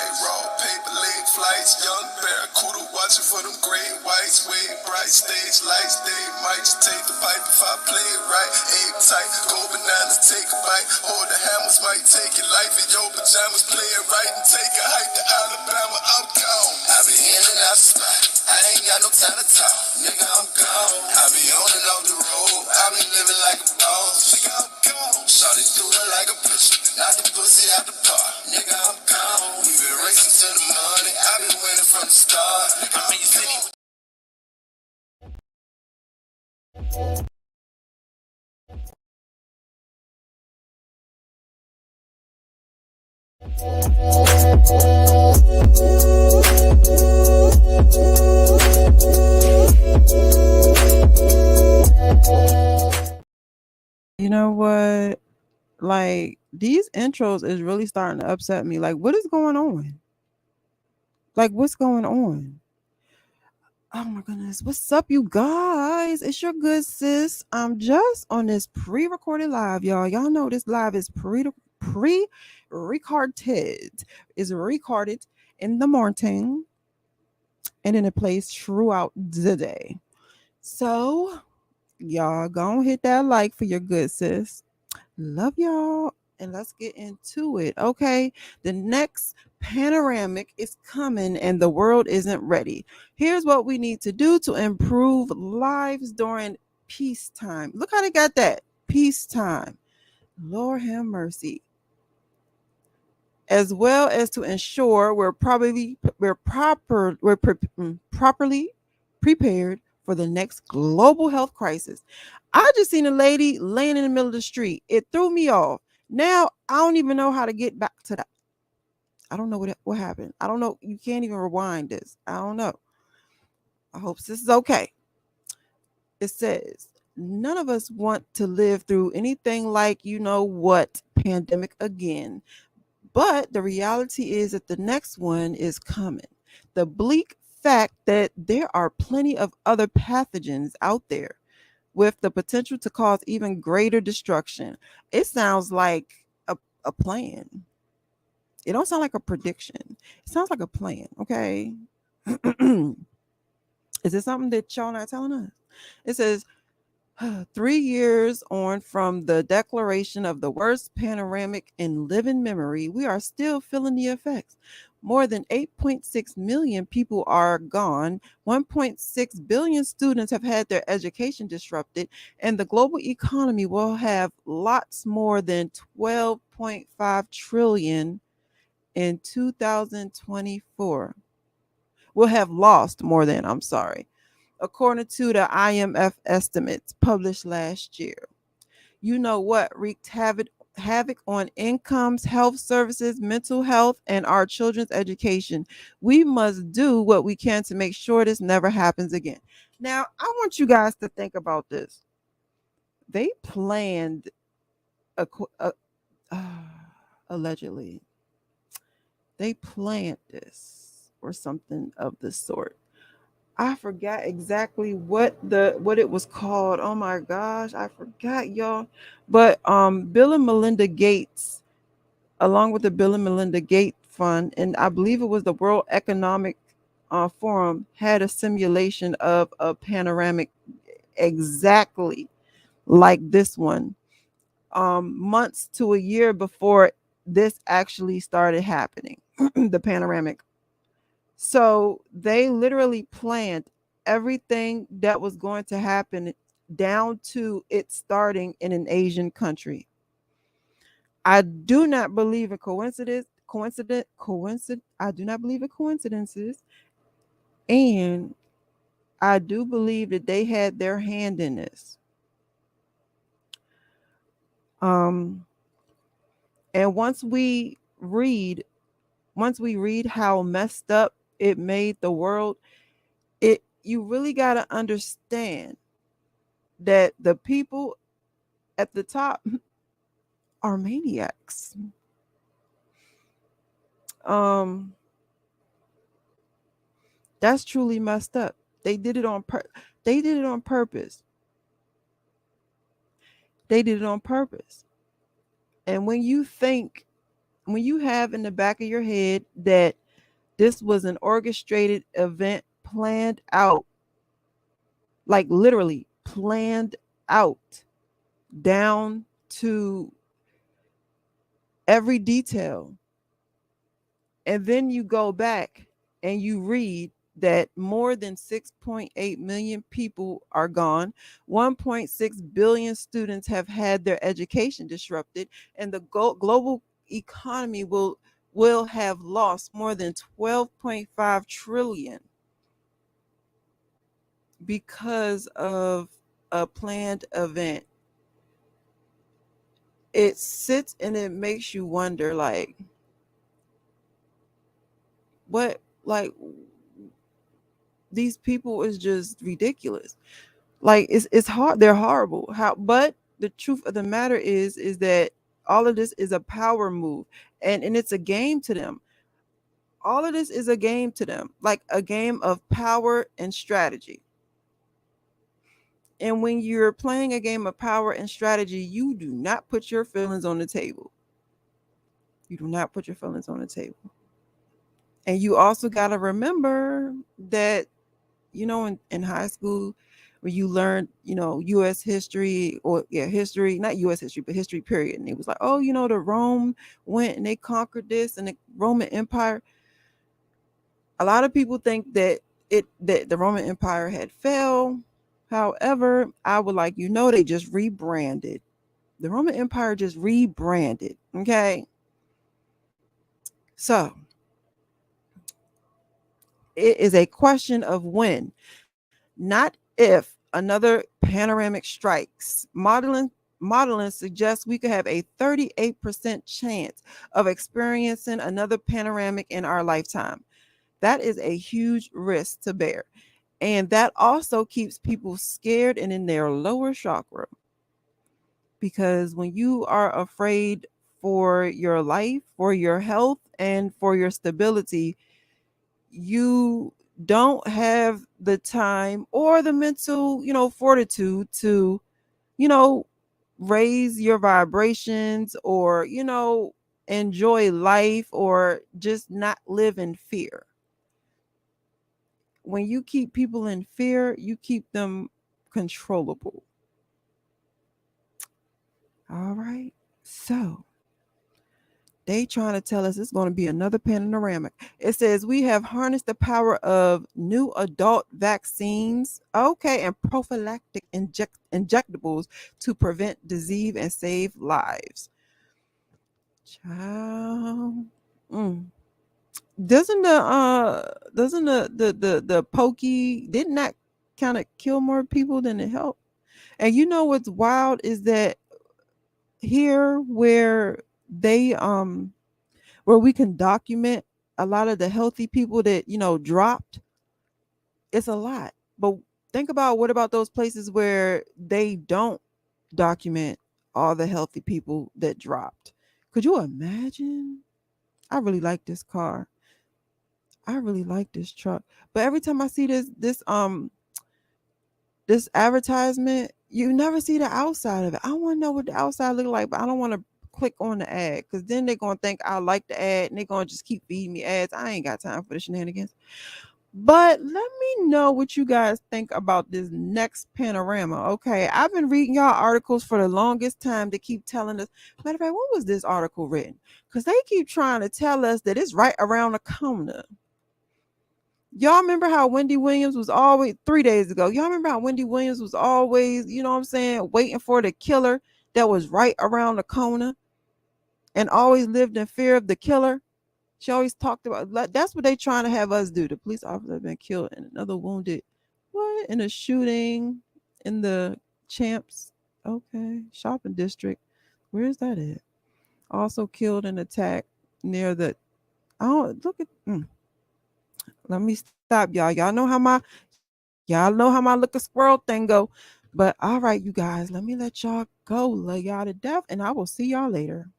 white raw paper leg flights. Young barracuda watching for them gray whites. Way bright stage lights. They might just take the pipe if I play it right. Aim tight, go bananas, take a bite. Hold the hammers, might take your life in your pajamas. Play it right and take a hike to Alabama. I'm gone. I be in and out the spot. I ain't got no time to talk. Nigga, I'm gone. I be on and off the road. I be living like a boss. Nigga, I'm gone. Shawty's doing like a pitcher. Not the pussy out the park. Nigga, I'm gone. We been racing to the money. I been winning from the start. Nigga, I'm gone. You know what? Like, these intros is really starting to upset me. Like, what is going on? Like, what's going on? Oh my goodness. What's up, you guys? It's your good sis. I'm just on this pre-recorded live, y'all. Y'all know this live is pre-recorded. Is recorded in the morning and then it plays throughout the day. So y'all go hit that like for your good sis. Love y'all. And let's get into it. Okay. The next panoramic is coming and the world isn't ready. Here's what we need to do to improve lives during peacetime. Look how they got that. Peacetime. Lord have mercy. As well as to ensure we're properly prepared for the next global health crisis. I just seen a lady laying in the middle of the street. It threw me off. Now I don't even know how to get back to that. I don't know what happened. I don't know. You can't even rewind this. I don't know. I hope this is okay. It says, none of us want to live through anything like you know what pandemic again. But the reality is that the next one is coming. The bleak fact that there are plenty of other pathogens out there with the potential to cause even greater destruction. It sounds like a plan. It don't sound like a prediction. It sounds like a plan, okay? Is it something that y'all not telling us? It says 3 years on from the declaration of the worst panoramic in living memory, we are still feeling the effects. More than 8.6 million people are gone. 1.6 billion students have had their education disrupted, and the global economy will have lots more than 12.5 trillion in 2024. We'll have lost more than, I'm sorry, according to the IMF estimates published last year. You know what wreaked havoc on incomes, health services, mental health, and our children's education. We must do what we can to make sure this never happens again. Now, I want you guys to think about this. They planned allegedly, they planned this or something of the sort. I forgot exactly what it was called. Oh my gosh, I forgot, y'all. But Bill and Melinda Gates, along with the Bill and Melinda Gates Fund, and I believe it was the World Economic Forum, had a simulation of a panoramic exactly like this one, months to a year before this actually started happening, the panoramic. So they literally planned everything that was going to happen down to it starting in an Asian country. I do not believe in coincidence. I do not believe in coincidences. And I do believe that they had their hand in this. And once we read how messed up it made the world, you really got to understand that the people at the top are maniacs. That's truly messed up. They did it on they did it on purpose. They did it on purpose. And when you think when you have in the back of your head that this was an orchestrated event planned out, like literally planned out down to every detail, and then you go back and you read that more than 6.8 million people are gone, 1.6 billion students have had their education disrupted, and the global economy will have lost more than 12.5 trillion because of a planned event. It sits and it makes you wonder, like, what, like, these people is just ridiculous. Like, it's hard, they're horrible. How, but the truth of the matter is that all of this is a power move, and it's a game to them. All of this is a game to them, like a game of power and strategy. And when you're playing a game of power and strategy, you do not put your feelings on the table. You do not put your feelings on the table. And you also got to remember that, in high school, where you learned, U.S. history, or history, not U.S. history, but history period. And it was like, oh, the Rome went and they conquered this, and the Roman Empire. A lot of people think that the Roman Empire had fell. However, I would like they just rebranded. The Roman Empire just rebranded. Okay. So it is a question of when, not if, another panoramic strikes. Modeling suggests we could have a 38% chance of experiencing another panoramic in our lifetime. That is a huge risk to bear. And that also keeps people scared and in their lower chakra. Because when you are afraid for your life, for your health, and for your stability, you don't have the time or the mental, fortitude to, you know, raise your vibrations, or, enjoy life, or just not live in fear. When you keep people in fear, you keep them controllable. All right. So they trying to tell us it's going to be another panoramic. It says we have harnessed the power of new adult vaccines, okay, and prophylactic injectables to prevent disease and save lives. Child. Mm. Doesn't the pokey, didn't that kind of kill more people than it helped? And you know what's wild is that here they where we can document a lot of the healthy people that dropped, it's a lot. But think about, what about those places where they don't document all the healthy people that dropped? Could you imagine? I really like this car. I really like this truck. But every time I see this advertisement, you never see the outside of it. I want to know what the outside look like, but I don't want to click on the ad, because then they're gonna think I like the ad and they're gonna just keep feeding me ads. I ain't got time for the shenanigans. But let me know what you guys think about this next panorama. Okay, I've been reading y'all articles for the longest time. They keep telling us. Matter of fact, when was this article written? Because they keep trying to tell us that it's right around the corner. Y'all remember how Wendy Williams was always, 3 days ago? Y'all remember how Wendy Williams was always, you know what I'm saying, waiting for the killer that was right around the corner, and always lived in fear of the killer? She always talked about, that's what they trying to have us do. The police officer had been killed and another wounded. What? In a shooting in the Champs, okay, shopping district. Where is that at? Also killed in attack near the. I don't look at. Let me stop, y'all. Y'all know how my look a squirrel thing go. But all right, you guys, let me let y'all go. Love y'all to death, and I will see y'all later.